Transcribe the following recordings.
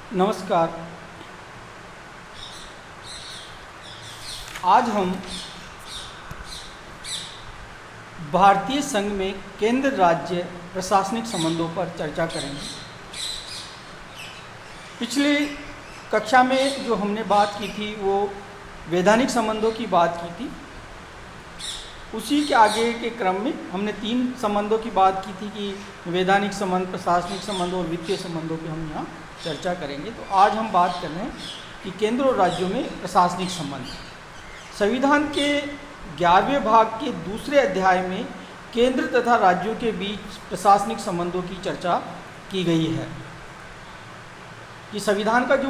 नमस्कार। आज हम भारतीय संघ में केंद्र राज्य प्रशासनिक संबंधों पर चर्चा करेंगे। पिछली कक्षा में जो हमने बात की थी वो वैधानिक संबंधों की बात की थी। उसी के आगे के क्रम में हमने 3 संबंधों की बात की थी कि वैधानिक संबंध, प्रशासनिक संबंध और वित्तीय संबंधों की हम यहाँ चर्चा करेंगे। तो आज हम बात कर रहे हैं कि केंद्र और राज्यों में प्रशासनिक संबंध। संविधान के 11वें भाग के दूसरे अध्याय में केंद्र तथा राज्यों के बीच प्रशासनिक संबंधों की चर्चा की गई है। कि संविधान का जो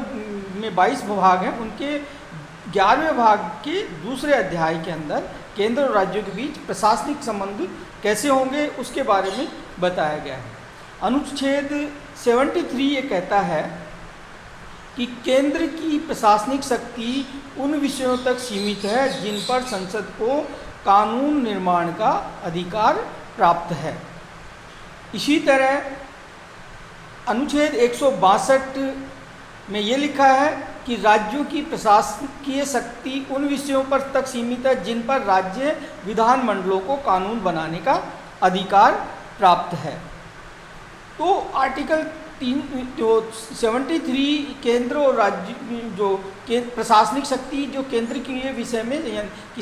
में 22 भाग हैं उनके 11वें भाग के दूसरे अध्याय के अंदर केंद्र और राज्यों के बीच प्रशासनिक संबंध कैसे होंगे उसके बारे में बताया गया है। अनुच्छेद 73 ये कहता है कि केंद्र की प्रशासनिक शक्ति उन विषयों तक सीमित है जिन पर संसद को कानून निर्माण का अधिकार प्राप्त है। इसी तरह अनुच्छेद 162 में ये लिखा है कि राज्यों की प्रशासकीय शक्ति उन विषयों पर तक सीमित है जिन पर राज्य विधानमंडलों को कानून बनाने का अधिकार प्राप्त है। तो आर्टिकल 73 केंद्र और राज्य जो प्रशासनिक शक्ति जो केंद्र के विषय में कि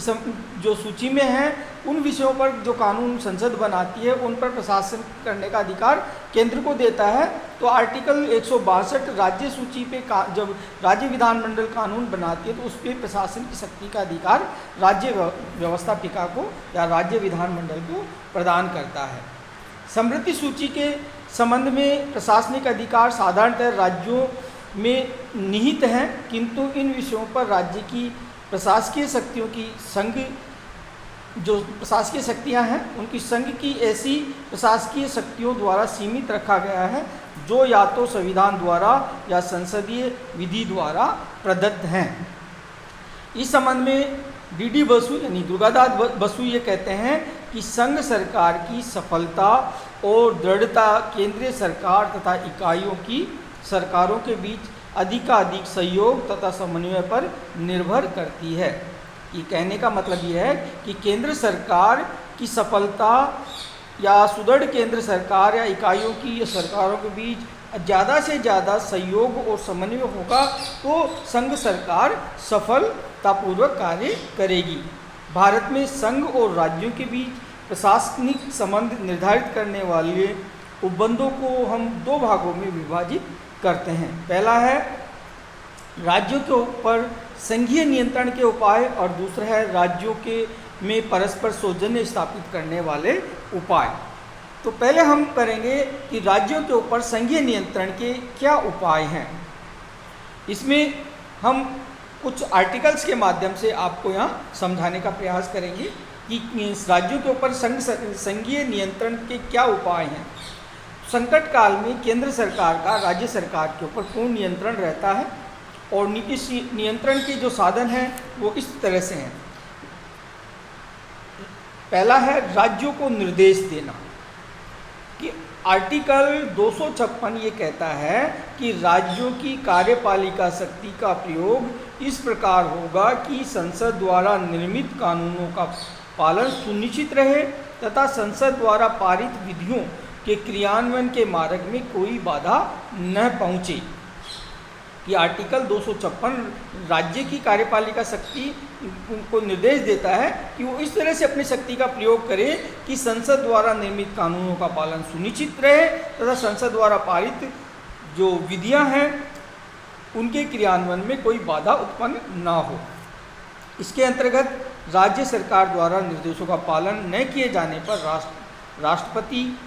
जो सूची में है उन विषयों पर जो कानून संसद बनाती है उन पर प्रशासन करने का अधिकार केंद्र को देता है। तो आर्टिकल 162 राज्य सूची पे जब राज्य विधानमंडल कानून बनाती है तो उस पर प्रशासन की शक्ति का अधिकार राज्य व्यवस्थापिका को या राज्य विधानमंडल को प्रदान करता है। समृद्धि सूची के संबंध में प्रशासनिक अधिकार साधारणतः राज्यों में निहित हैं, किंतु इन विषयों पर राज्य की प्रशासकीय शक्तियों की संघ जो प्रशासकीय शक्तियां हैं उनकी संघ की ऐसी प्रशासकीय शक्तियों द्वारा सीमित रखा गया है जो या तो संविधान द्वारा या संसदीय विधि द्वारा प्रदत्त हैं। इस संबंध में डी बसु यानी दुर्गादास बसु ये कहते हैं कि संघ सरकार की सफलता और दृढ़ता केंद्रीय सरकार तथा इकाइयों की सरकारों के बीच अधिकाधिक सहयोग तथा समन्वय पर निर्भर करती है। ये कहने का मतलब ये है कि केंद्र सरकार की सफलता या सुदृढ़ केंद्र सरकार या इकाइयों की या सरकारों के बीच ज़्यादा से ज़्यादा सहयोग और समन्वय होगा तो संघ सरकार सफलतापूर्वक कार्य करेगी। भारत में संघ और राज्यों के बीच प्रशासनिक संबंध निर्धारित करने वाले उपबंधों को हम 2 भागों में विभाजित करते हैं। पहला है राज्यों के ऊपर संघीय नियंत्रण के उपाय और दूसरा है राज्यों के में परस्पर सौजन्य स्थापित करने वाले उपाय। तो पहले हम करेंगे कि राज्यों के ऊपर संघीय नियंत्रण के क्या उपाय हैं। इसमें हम कुछ आर्टिकल्स के माध्यम से आपको यहाँ समझाने का प्रयास करेंगे कि राज्यों के ऊपर संघीय नियंत्रण के क्या उपाय हैं। संकट काल में केंद्र सरकार का राज्य सरकार के ऊपर पूर्ण नियंत्रण रहता है और इस नियंत्रण के जो साधन हैं वो इस तरह से हैं। पहला है राज्यों को निर्देश देना कि आर्टिकल 256 ये कहता है कि राज्यों की कार्यपालिका शक्ति का प्रयोग इस प्रकार होगा कि संसद द्वारा निर्मित कानूनों का पालन सुनिश्चित रहे तथा संसद द्वारा पारित विधियों के क्रियान्वयन के मार्ग में कोई बाधा न पहुँचे। ये आर्टिकल 256 राज्य की कार्यपालिका शक्ति को निर्देश देता है कि वो इस तरह से अपनी शक्ति का प्रयोग करे कि संसद द्वारा निर्मित कानूनों का पालन सुनिश्चित रहे तथा संसद द्वारा पारित जो विधियां हैं उनके क्रियान्वयन में कोई बाधा उत्पन्न ना हो। इसके अंतर्गत राज्य सरकार द्वारा निर्देशों का पालन न किए जाने पर राष्ट्रपति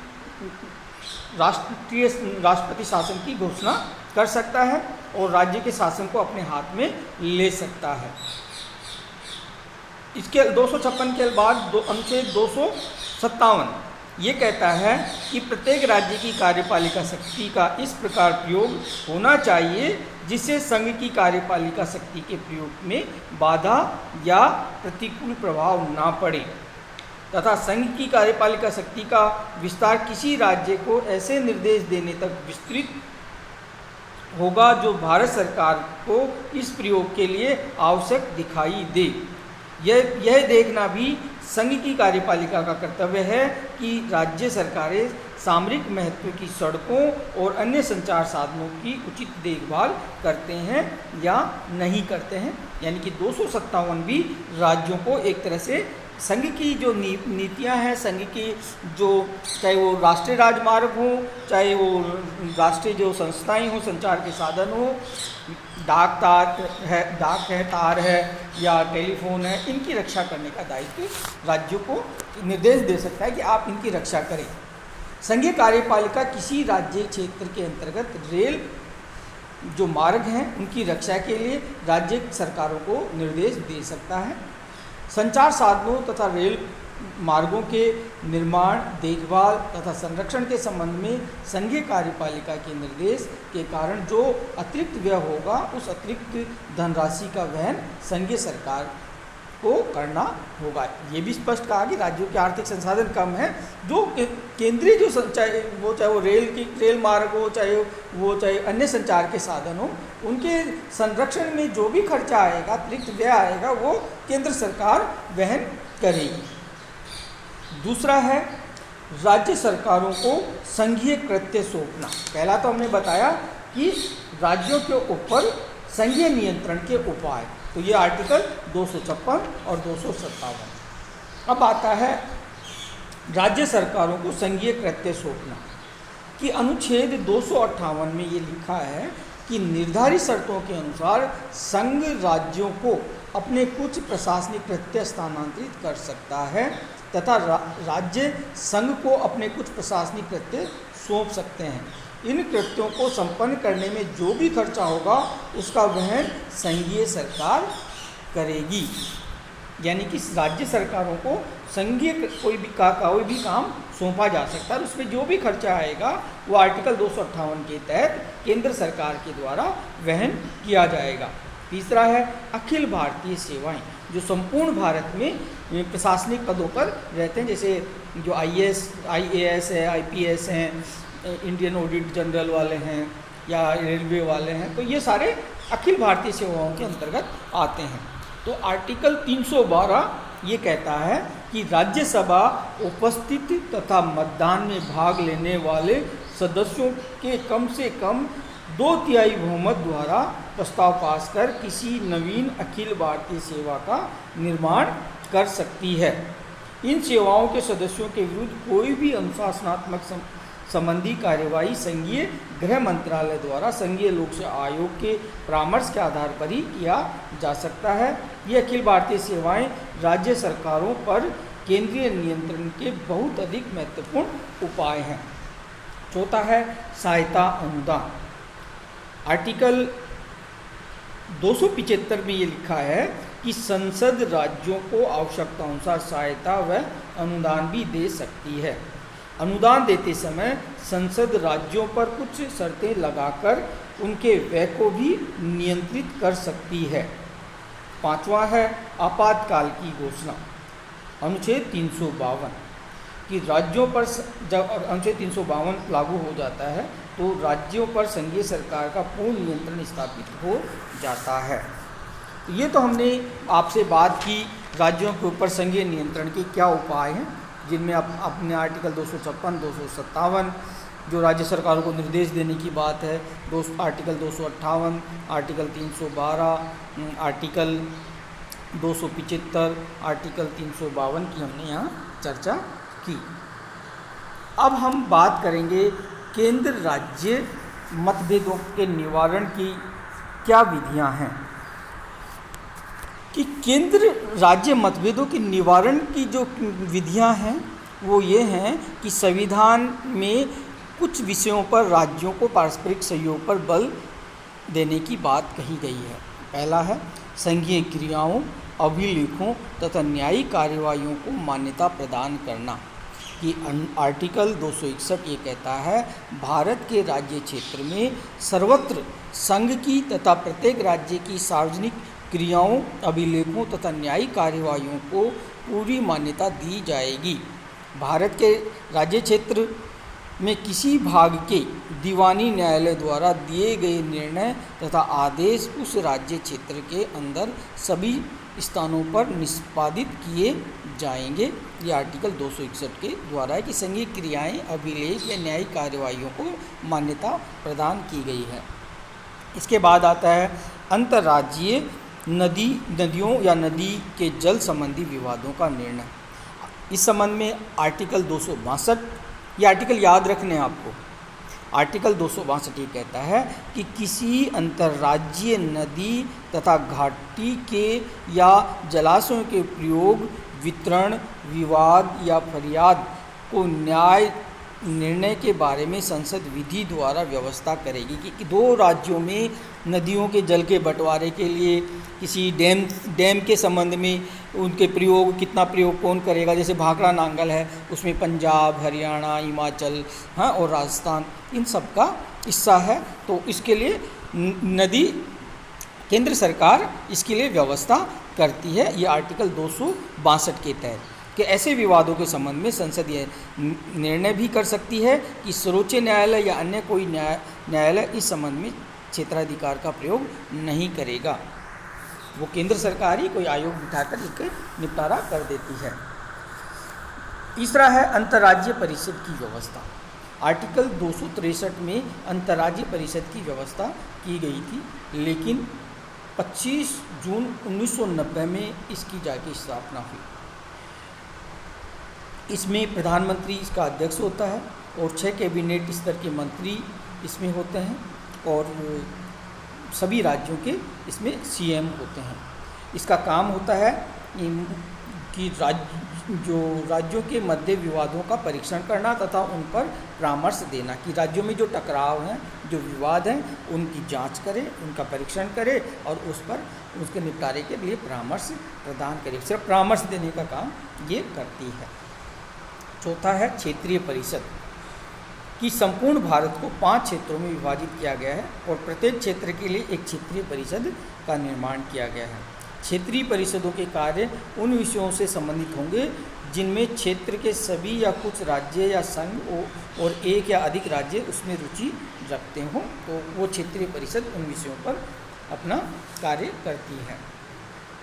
शासन की घोषणा कर सकता है और राज्य के शासन को अपने हाथ में ले सकता है। इसके 256 के बाद अनुच्छेद 257 ये कहता है कि प्रत्येक राज्य की कार्यपालिका शक्ति का इस प्रकार प्रयोग होना चाहिए जिससे संघ की कार्यपालिका शक्ति के प्रयोग में बाधा या प्रतिकूल प्रभाव ना पड़े तथा संघ की कार्यपालिका शक्ति का विस्तार किसी राज्य को ऐसे निर्देश देने तक विस्तृत होगा जो भारत सरकार को इस प्रयोग के लिए आवश्यक दिखाई दे। यह देखना भी संघ की कार्यपालिका का कर्तव्य है कि राज्य सरकारें सामरिक महत्व की सड़कों और अन्य संचार साधनों की उचित देखभाल करते हैं या नहीं करते हैं। यानी कि 257 भी राज्यों को एक तरह से संघ की जो नीतियां हैं, संघ की जो चाहे वो राष्ट्रीय राजमार्ग हो, चाहे वो राष्ट्रीय जो संस्थाएं हों, संचार के साधन हो, डाक है, तार है या टेलीफोन है, इनकी रक्षा करने का दायित्व राज्यों को निर्देश दे सकता है कि आप इनकी रक्षा करें। संघीय कार्यपालिका किसी राज्य क्षेत्र के अंतर्गत रेल जो मार्ग हैं उनकी रक्षा के लिए राज्य सरकारों को निर्देश दे सकता है। संचार साधनों तथा रेल मार्गों के निर्माण, देखभाल तथा संरक्षण के संबंध में संघीय कार्यपालिका के निर्देश के कारण जो अतिरिक्त व्यय होगा, उस अतिरिक्त धनराशि का वहन संघीय सरकार को करना होगा। ये भी स्पष्ट कहा कि राज्यों के आर्थिक संसाधन कम है, जो केंद्रीय जो चाहे वो रेल मार्ग हो, चाहे अन्य संचार के साधन हो, उनके संरक्षण में जो भी खर्चा आएगा, अतिरिक्त व्यय आएगा, वो केंद्र सरकार वहन करेगी। दूसरा है राज्य सरकारों को संघीय कृत्य सौंपना। पहला तो हमने बताया कि राज्यों के ऊपर संघीय नियंत्रण के उपाय, तो ये आर्टिकल 256 और 257। अब आता है राज्य सरकारों को संघीय कृत्य सौंपना कि अनुच्छेद 258 में ये लिखा है कि निर्धारित शर्तों के अनुसार संघ राज्यों को अपने कुछ प्रशासनिक कृत्य स्थानांतरित कर सकता है तथा राज्य संघ को अपने कुछ प्रशासनिक कृत्य सौंप सकते हैं। इन कृत्यों को संपन्न करने में जो भी खर्चा होगा उसका वहन संघीय सरकार करेगी। यानी कि राज्य सरकारों को संघीय कोई भी काम सौंपा जा सकता है, उसमें जो भी खर्चा आएगा वो आर्टिकल 258 के तहत केंद्र सरकार के द्वारा वहन किया जाएगा। तीसरा है अखिल भारतीय सेवाएं, जो संपूर्ण भारत में प्रशासनिक पदों पर रहते हैं, जैसे जो IAS है, IPS हैं, इंडियन ऑडिट जनरल वाले हैं या रेलवे वाले हैं, तो ये सारे अखिल भारतीय सेवाओं के अंतर्गत आते हैं। तो आर्टिकल 312 ये कहता है कि राज्यसभा उपस्थित तथा मतदान में भाग लेने वाले सदस्यों के कम से कम 2/3 बहुमत द्वारा प्रस्ताव पास कर किसी नवीन अखिल भारतीय सेवा का निर्माण कर सकती है। इन सेवाओं के सदस्यों के विरुद्ध कोई भी अनुशासनात्मक संबंधी कार्यवाही संघीय गृह मंत्रालय द्वारा संघीय लोक सेवा आयोग के परामर्श के आधार पर ही किया जा सकता है। ये अखिल भारतीय सेवाएं राज्य सरकारों पर केंद्रीय नियंत्रण के बहुत अधिक महत्वपूर्ण उपाय हैं। चौथा है सहायता अनुदान। आर्टिकल 275 में ये लिखा है कि संसद राज्यों को आवश्यकता अनुसार सहायता व अनुदान भी दे सकती है। अनुदान देते समय संसद राज्यों पर कुछ शर्तें लगाकर उनके व्यय को भी नियंत्रित कर सकती है। पांचवा है आपातकाल की घोषणा। अनुच्छेद 352 कि राज्यों पर जब अनुच्छेद 352 लागू हो जाता है तो राज्यों पर संघीय सरकार का पूर्ण नियंत्रण स्थापित हो जाता है। ये तो हमने आपसे बात की राज्यों के ऊपर संघीय नियंत्रण के क्या उपाय हैं, जिनमें अपने आर्टिकल 256, 257 जो राज्य सरकारों को निर्देश देने की बात है, आर्टिकल 258, आर्टिकल 312, आर्टिकल 275, आर्टिकल 352 की हमने यहाँ चर्चा की। अब हम बात करेंगे केंद्र राज्य मतभेदों के निवारण की क्या विधियाँ हैं। कि केंद्र राज्य मतभेदों के निवारण की जो विधियां हैं वो ये हैं कि संविधान में कुछ विषयों पर राज्यों को पारस्परिक सहयोग पर बल देने की बात कही गई है। पहला है संघीय क्रियाओं, अभिलेखों तथा न्यायिक कार्यवाहियों को मान्यता प्रदान करना। कि आर्टिकल 261 ये कहता है भारत के राज्य क्षेत्र में सर्वत्र संघ की तथा प्रत्येक राज्य की सार्वजनिक क्रियाओं, अभिलेखों तथा न्यायिक कार्यवाहियों को पूरी मान्यता दी जाएगी। भारत के राज्य क्षेत्र में किसी भाग के दीवानी न्यायालय द्वारा दिए गए निर्णय तथा आदेश उस राज्य क्षेत्र के अंदर सभी स्थानों पर निष्पादित किए जाएंगे। ये आर्टिकल 261 के द्वारा है कि संघीय क्रियाएं, अभिलेख या न्यायिक कार्यवाहियों को मान्यता प्रदान की गई है। इसके बाद आता है अंतर्राज्यीय नदियों या नदी के जल संबंधी विवादों का निर्णय। इस संबंध में आर्टिकल 262, ये आर्टिकल याद रखने हैं आपको। आर्टिकल 262 ये कहता है कि किसी अंतर्राज्यीय नदी तथा घाटी के या जलाशयों के प्रयोग, वितरण, विवाद या फरियाद को न्याय निर्णय के बारे में संसद विधि द्वारा व्यवस्था करेगी कि दो राज्यों में नदियों के जल के बंटवारे के लिए किसी डैम के संबंध में उनके प्रयोग, कितना प्रयोग कौन करेगा, जैसे भाखड़ा नांगल है उसमें पंजाब, हरियाणा, हिमाचल और राजस्थान इन सब का हिस्सा है, तो इसके लिए नदी केंद्र सरकार इसके लिए व्यवस्था करती है। ये आर्टिकल 262 के तहत कि ऐसे विवादों के संबंध में संसद यह निर्णय भी कर सकती है कि सर्वोच्च न्यायालय या अन्य कोई न्यायालय इस संबंध में क्षेत्राधिकार का प्रयोग नहीं करेगा। वो केंद्र सरकार ही कोई आयोग बिठाकर इसके निपटारा कर देती है। तीसरा है अंतर्राज्यीय परिषद की व्यवस्था। आर्टिकल 263 में अंतर्राज्यीय परिषद की व्यवस्था की गई थी, लेकिन 25 जून 1990 में इसकी जाके स्थापना हुई। इसमें प्रधानमंत्री इसका अध्यक्ष होता है और 6 कैबिनेट स्तर के मंत्री इसमें होते हैं और सभी राज्यों के इसमें सीएम होते हैं। इसका काम होता है कि राज्यों के मध्य विवादों का परीक्षण करना तथा उन पर परामर्श देना कि राज्यों में जो टकराव हैं, जो विवाद हैं, उनकी जांच करे, उनका परीक्षण करे और उस पर उसके निपटारे के लिए परामर्श प्रदान करे। सिर्फ परामर्श देने का काम ये करती है। चौथा है क्षेत्रीय परिषद कि संपूर्ण भारत को 5 क्षेत्रों में विभाजित किया गया है और प्रत्येक क्षेत्र के लिए एक क्षेत्रीय परिषद का निर्माण किया गया है। क्षेत्रीय परिषदों के कार्य उन विषयों से संबंधित होंगे जिनमें क्षेत्र के सभी या कुछ राज्य या संघ और एक या अधिक राज्य उसमें रुचि रखते हों, तो वो क्षेत्रीय परिषद उन विषयों पर अपना कार्य करती है।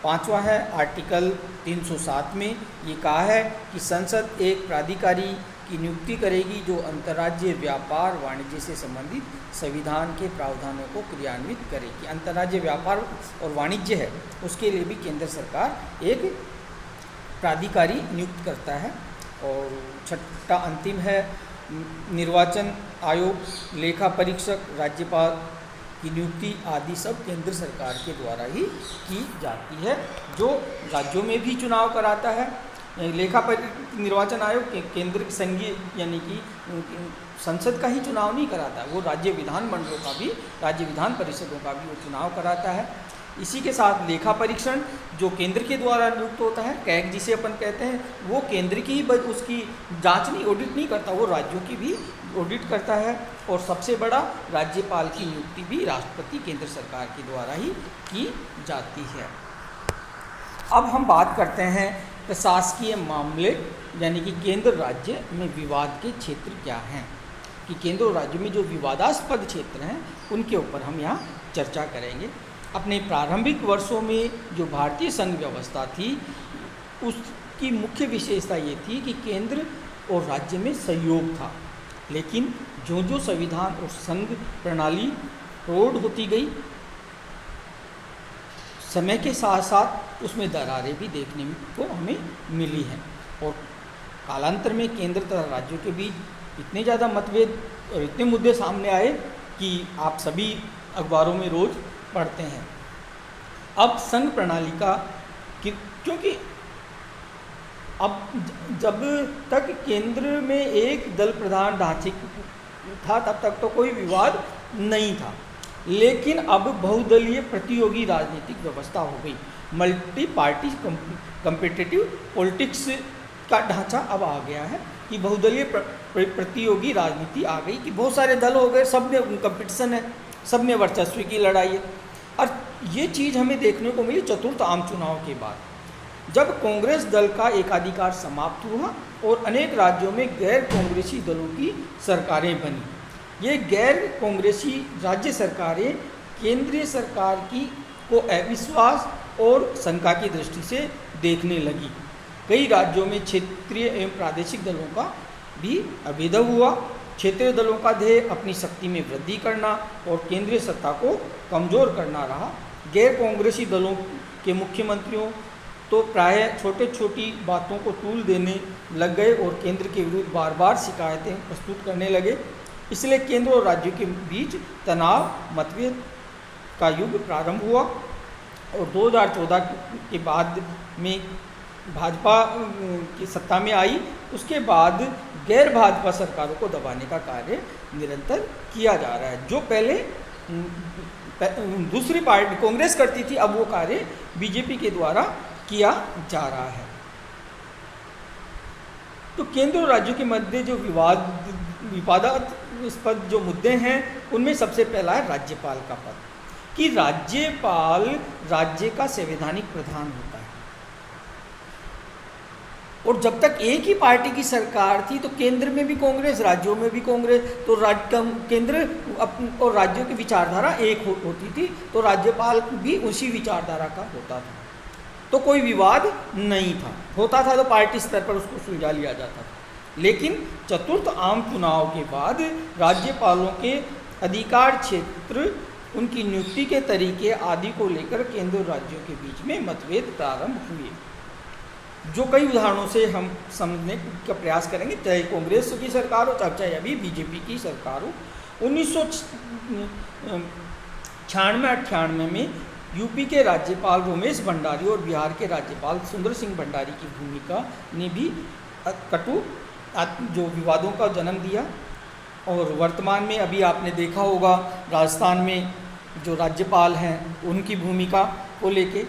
पांचवा है आर्टिकल 307 में ये कहा है कि संसद एक प्राधिकारी की नियुक्ति करेगी जो अंतर्राज्यीय व्यापार वाणिज्य से संबंधित संविधान के प्रावधानों को क्रियान्वित करेगी। अंतर्राज्यीय व्यापार और वाणिज्य है उसके लिए भी केंद्र सरकार एक प्राधिकारी नियुक्त करता है। और छठा अंतिम है निर्वाचन आयोग, लेखा परीक्षक, राज्यपाल की नियुक्ति आदि सब केंद्र सरकार के द्वारा ही की जाती है, जो राज्यों में भी चुनाव कराता है। निर्वाचन आयोग केंद्र संघीय यानी कि संसद का ही चुनाव नहीं कराता है, वो राज्य विधान मंडलों का भी, राज्य विधान परिषदों का भी वो चुनाव कराता है। इसी के साथ लेखा परीक्षण जो केंद्र के द्वारा नियुक्त होता है, कैग जिसे अपन कहते हैं, वो केंद्र की उसकी जांच नहीं, ऑडिट नहीं करता, वो राज्यों की भी ऑडिट करता है। और सबसे बड़ा राज्यपाल की नियुक्ति भी राष्ट्रपति केंद्र सरकार के द्वारा ही की जाती है। अब हम बात करते हैं प्रशासकीय मामले यानी कि केंद्र राज्य में विवाद के क्षेत्र क्या हैं, कि केंद्र और राज्य में जो विवादास्पद क्षेत्र हैं उनके ऊपर हम यहाँ चर्चा करेंगे। अपने प्रारंभिक वर्षों में जो भारतीय संघ व्यवस्था थी उसकी मुख्य विशेषता ये थी कि केंद्र और राज्य में सहयोग था, लेकिन जो जो संविधान और संघ प्रणाली प्रौढ़ होती गई, समय के साथ साथ उसमें दरारें भी देखने को हमें मिली हैं और कालांतर में केंद्र तथा राज्यों के बीच इतने ज़्यादा मतभेद और इतने मुद्दे सामने आए कि आप सभी अखबारों में रोज़ पढ़ते हैं। अब संघ प्रणाली का क्योंकि अब जब तक केंद्र में एक दल प्रधान ढांचे था तब तक तो कोई विवाद नहीं था, लेकिन अब बहुदलीय प्रतियोगी राजनीतिक व्यवस्था हो गई, मल्टी पार्टी कम्पिटिटिव पॉलिटिक्स का ढांचा अब आ गया है कि बहुदलीय प्रतियोगी राजनीति आ गई कि बहुत सारे दल हो गए, सब में कंपटीशन है, सब में वर्चस्व की लड़ाई है। और ये चीज़ हमें देखने को मिली चतुर्थ आम चुनाव के बाद, जब कांग्रेस दल का एकाधिकार समाप्त हुआ और अनेक राज्यों में गैर कांग्रेसी दलों की सरकारें बनी। ये गैर कांग्रेसी राज्य सरकारें केंद्रीय सरकार की को अविश्वास और शंका की दृष्टि से देखने लगी। कई राज्यों में क्षेत्रीय एवं प्रादेशिक दलों का भी आविर्भाव हुआ। क्षेत्रीय दलों का ध्येय अपनी शक्ति में वृद्धि करना और केंद्रीय सत्ता को कमजोर करना रहा। गैर कांग्रेसी दलों के मुख्यमंत्रियों तो प्रायः छोटी छोटी बातों को तूल देने लग गए और केंद्र के विरुद्ध बार बार शिकायतें प्रस्तुत करने लगे। इसलिए केंद्र और राज्यों के बीच तनाव मतभेद का युग प्रारंभ हुआ और 2014 के बाद में भाजपा की सत्ता में आई। उसके बाद गैर भाजपा सरकारों को दबाने का कार्य निरंतर किया जा रहा है। जो पहले दूसरी पार्टी कांग्रेस करती थी, अब वो कार्य बीजेपी के द्वारा किया जा रहा है। तो केंद्र और राज्यों के मध्य जो विवादास्पद जो मुद्दे हैं, उनमें सबसे पहला है राज्यपाल का पद, कि राज्यपाल राज्य का संवैधानिक प्रधान होता है। और जब तक एक ही पार्टी की सरकार थी तो केंद्र में भी कांग्रेस, राज्यों में भी कांग्रेस, तो केंद्र और राज्यों की विचारधारा एक होती थी, तो राज्यपाल भी उसी विचारधारा का होता था, तो कोई विवाद नहीं था। होता था तो पार्टी स्तर पर उसको सुलझा लिया जाता था। लेकिन चतुर्थ आम चुनाव के बाद राज्यपालों के अधिकार क्षेत्र, उनकी नियुक्ति के तरीके आदि को लेकर केंद्र और राज्यों के बीच में मतभेद प्रारंभ हुए, जो कई उदाहरणों से हम समझने का प्रयास करेंगे, चाहे कांग्रेस की सरकार हो चाहे अभी बीजेपी की सरकार हो। 1996-98 में यूपी के राज्यपाल रोमेश भंडारी और बिहार के राज्यपाल सुंदर सिंह भंडारी की भूमिका ने भी कटु जो विवादों का जन्म दिया। और वर्तमान में अभी आपने देखा होगा राजस्थान में जो राज्यपाल हैं उनकी भूमिका को लेके,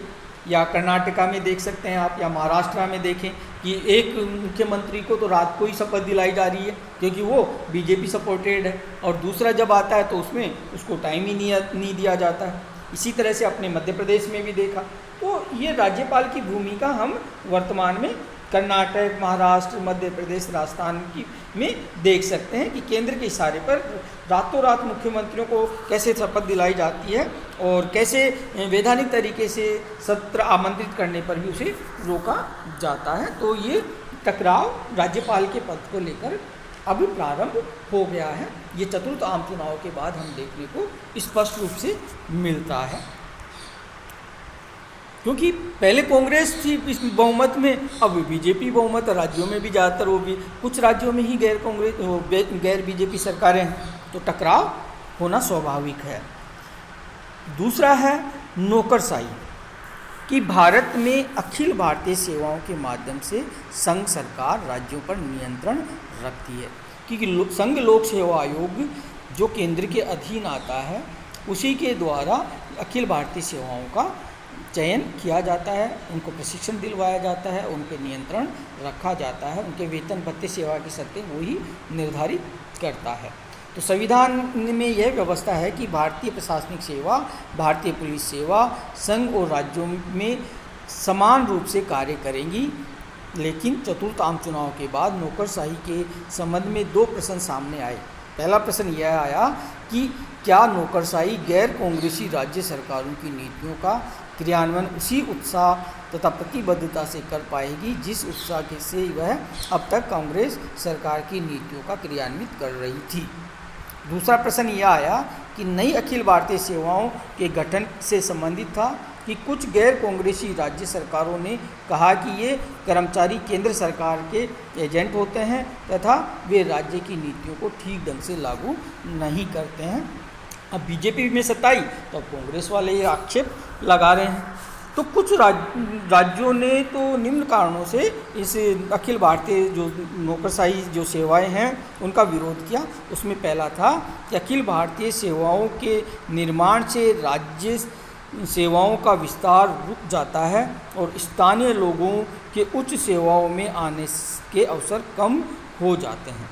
या कर्नाटका में देख सकते हैं आप, या महाराष्ट्र में देखें कि एक मुख्यमंत्री को तो रात को ही शपथ दिलाई जा रही है क्योंकि वो बीजेपी सपोर्टेड है, और दूसरा जब आता है तो उसमें उसको टाइम ही नहीं दिया जाता है। इसी तरह से अपने मध्य प्रदेश में भी देखा। तो ये राज्यपाल की भूमिका हम वर्तमान में कर्नाटक, महाराष्ट्र, मध्य प्रदेश, राजस्थान की में देख सकते हैं कि केंद्र के इशारे पर रातों रात मुख्यमंत्रियों को कैसे शपथ दिलाई जाती है और कैसे वैधानिक तरीके से सत्र आमंत्रित करने पर भी उसे रोका जाता है। तो ये टकराव राज्यपाल के पद को लेकर अब प्रारंभ हो गया है। ये चतुर्थ आम चुनाव के बाद हम देखने को स्पष्ट रूप से मिलता है, क्योंकि पहले कांग्रेस थी इस बहुमत में, अब बीजेपी बहुमत, राज्यों में भी ज़्यादातर वो भी कुछ राज्यों में ही गैर बीजेपी सरकारें हैं, तो टकराव होना स्वाभाविक है। दूसरा है नौकरशाही, कि भारत में अखिल भारतीय सेवाओं के माध्यम से संघ सरकार राज्यों पर नियंत्रण रखती है, क्योंकि संघ लोक सेवा आयोग जो केंद्र के अधीन आता है उसी के द्वारा अखिल भारतीय सेवाओं का चयन किया जाता है, उनको प्रशिक्षण दिलवाया जाता है, उन पर नियंत्रण रखा जाता है, उनके वेतन भत्ते सेवा की शर्तें वही निर्धारित करता है। तो संविधान में यह व्यवस्था है कि भारतीय प्रशासनिक सेवा, भारतीय पुलिस सेवा संघ और राज्यों में समान रूप से कार्य करेंगी। लेकिन चतुर्थ आम चुनाव के बाद नौकरशाही के संबंध में दो प्रश्न सामने आए। पहला प्रश्न यह आया कि क्या नौकरशाही गैर कांग्रेसी राज्य सरकारों की नीतियों का क्रियान्वयन उसी उत्साह तथा प्रतिबद्धता से कर पाएगी जिस उत्साह से वह अब तक कांग्रेस सरकार की नीतियों का क्रियान्वित कर रही थी। दूसरा प्रश्न यह आया कि नई अखिल भारतीय सेवाओं के गठन से संबंधित था कि कुछ गैर कांग्रेसी राज्य सरकारों ने कहा कि ये कर्मचारी केंद्र सरकार के एजेंट होते हैं तथा वे राज्य की नीतियों को ठीक ढंग से लागू नहीं करते हैं। अब बीजेपी में सत्ता आई तो कांग्रेस वाले ये आक्षेप लगा रहे हैं। तो कुछ राज्यों ने तो निम्न कारणों से इस अखिल भारतीय जो नौकरशाही जो सेवाएं हैं उनका विरोध किया। उसमें पहला था कि अखिल भारतीय सेवाओं के निर्माण से राज्य सेवाओं का विस्तार रुक जाता है और स्थानीय लोगों के उच्च सेवाओं में आने के अवसर कम हो जाते हैं।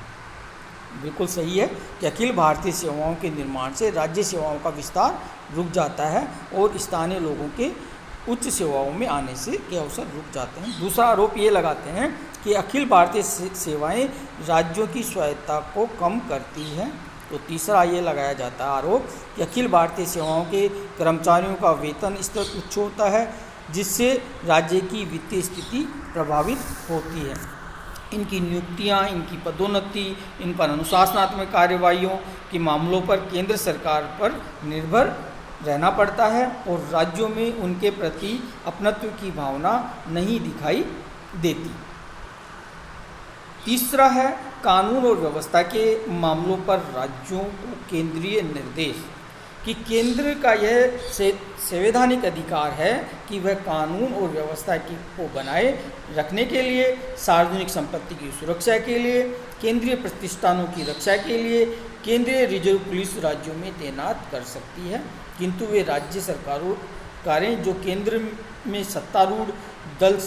बिल्कुल सही है कि अखिल भारतीय सेवाओं के निर्माण से राज्य सेवाओं का विस्तार रुक जाता है और स्थानीय लोगों के उच्च सेवाओं में आने से के अवसर रुक जाते हैं। दूसरा आरोप ये लगाते हैं कि अखिल भारतीय सेवाएं राज्यों की स्वायत्ता को कम करती है। तो तीसरा ये लगाया जाता है आरोप कि अखिल भारतीय सेवाओं के कर्मचारियों का वेतन स्तर उच्च होता है, जिससे राज्य की वित्तीय स्थिति प्रभावित होती है। इनकी नियुक्तियां, इनकी पदोन्नति, इन पर अनुशासनात्मक कार्यवाहियों के मामलों पर केंद्र सरकार पर निर्भर रहना पड़ता है और राज्यों में उनके प्रति अपनत्व की भावना नहीं दिखाई देती। तीसरा है कानून और व्यवस्था के मामलों पर राज्यों को केंद्रीय निर्देश कि केंद्र का यह संवैधानिक अधिकार है कि वह कानून और व्यवस्था को बनाए रखने के लिए, सार्वजनिक संपत्ति की सुरक्षा के लिए, केंद्रीय प्रतिष्ठानों की रक्षा के लिए केंद्रीय रिजर्व पुलिस राज्यों में तैनात कर सकती है, किंतु वे राज्य सरकारें जो केंद्र में सत्तारूढ़ दल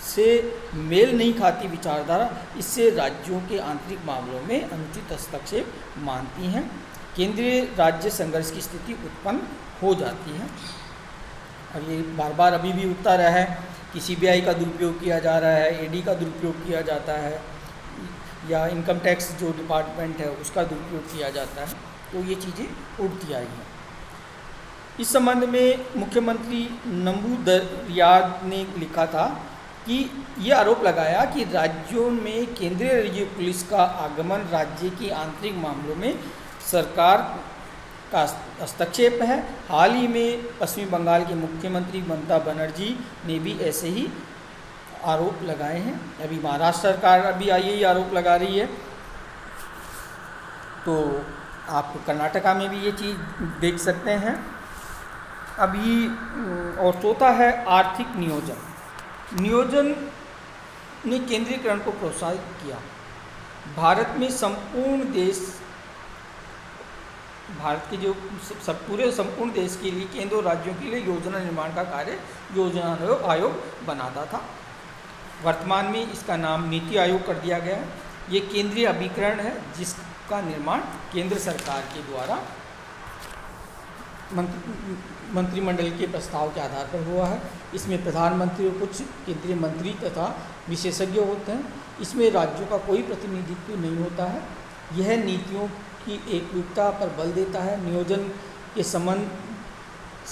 से मेल नहीं खाती विचारधारा, इससे राज्यों के आंतरिक मामलों में अनुचित हस्तक्षेप मानती हैं, केंद्रीय राज्य संघर्ष की स्थिति उत्पन्न हो जाती है। और ये बार बार अभी भी उठता रहा है कि सीबीआई का दुरुपयोग किया जा रहा है, ईडी का दुरुपयोग किया जाता है, या इनकम टैक्स जो डिपार्टमेंट है उसका दुरुपयोग किया जाता है। तो ये चीज़ें उठती आई हैं। इस संबंध में मुख्यमंत्री नंबूदरियाद ने लिखा था कि ये आरोप लगाया कि राज्यों में केंद्रीय रिजर्व पुलिस का आगमन राज्य के आंतरिक मामलों में सरकार का हस्तक्षेप है। हाल ही में पश्चिम बंगाल के मुख्यमंत्री ममता बनर्जी ने भी ऐसे ही आरोप लगाए हैं। अभी महाराष्ट्र सरकार अभी यही आरोप लगा रही है। तो आप कर्नाटका में भी ये चीज़ देख सकते हैं अभी। और चौथा है आर्थिक नियोजन ने केंद्रीकरण को प्रोत्साहित किया। भारत में पूरे संपूर्ण देश के लिए केंद्र और राज्यों के लिए योजना निर्माण का कार्य योजना आयोग बनाता था। वर्तमान में इसका नाम नीति आयोग कर दिया गया है। ये केंद्रीय अभिकरण है जिसका निर्माण केंद्र सरकार के द्वारा मंत्रिमंडल के प्रस्ताव के आधार पर हुआ है। इसमें प्रधानमंत्री और कुछ केंद्रीय मंत्री तथा विशेषज्ञ होते हैं। इसमें राज्यों का कोई प्रतिनिधित्व नहीं होता है। यह नीतियों की एकरूपता पर बल देता है। नियोजन के संबंध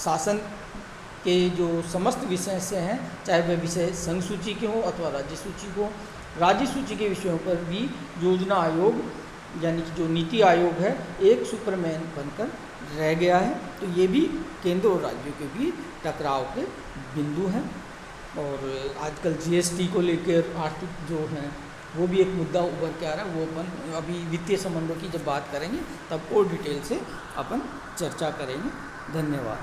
शासन के जो समस्त विषय से हैं, चाहे वह विषय संघ सूची के हों अथवा राज्य सूची को, राज्य सूची के विषयों पर भी योजना आयोग यानी कि जो नीति आयोग है एक सुपरमैन बनकर रह गया है। तो ये भी केंद्र और राज्यों के बीच टकराव के बिंदु हैं। और आजकल जीएसटी को लेकर आर्थिक जो हैं वो भी एक मुद्दा उभर के आ रहा है। वो अपन अभी वित्तीय संबंधों की जब बात करेंगे तब और डिटेल से अपन चर्चा करेंगे। धन्यवाद।